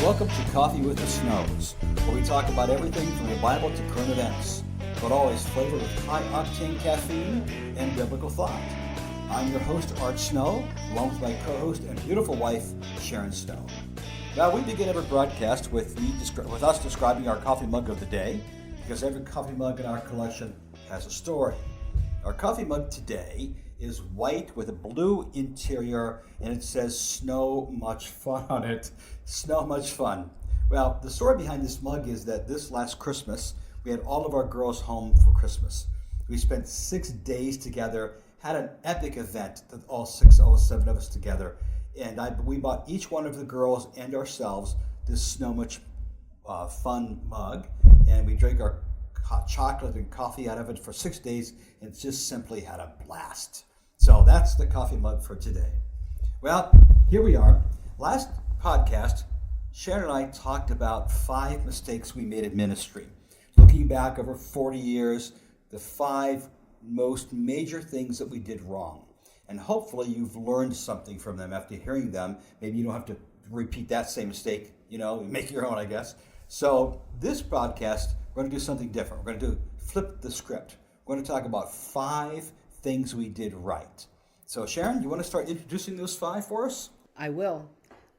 Welcome to Coffee with the Snows, where we talk about everything from the Bible to current events, but always flavored with high-octane caffeine and biblical thought. I'm your host, Art Snow, along with my co-host and beautiful wife, Sharon Snow. Now, we begin every broadcast with us describing our coffee mug of the day, because every coffee mug in our collection has a story. Our coffee mug today is white with a blue interior, and it says "Snow Much Fun" on it. Snow much fun. Well, the story behind this mug is that this last Christmas, we had all of our girls home for Christmas. We spent 6 days together, had an epic event, all 7 of us together, and we bought each one of the girls and ourselves this Snow Much Fun mug, and we drank our hot chocolate and coffee out of it for 6 days, and just simply had a blast. So that's the coffee mug for today. Well, here we are. Last podcast, Sharon and I talked about 5 mistakes we made in ministry. Looking back over 40 years, the 5 most major things that we did wrong. And hopefully you've learned something from them after hearing them. Maybe you don't have to repeat that same mistake, make your own, I guess. So this podcast, we're going to do something different. We're going to flip the script. We're going to talk about 5 things we did right. So Sharon, you want to start introducing those 5 for us? I will.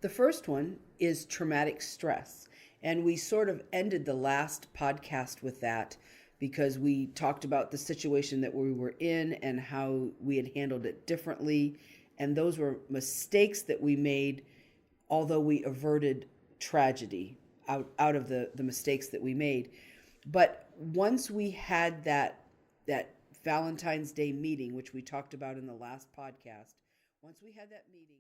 The first one is traumatic stress. And we sort of ended the last podcast with that because we talked about the situation that we were in and how we had handled it differently. And those were mistakes that we made, although we averted tragedy out of the mistakes that we made. But once we had that Valentine's Day meeting, which we talked about in the last podcast, once we had that meeting,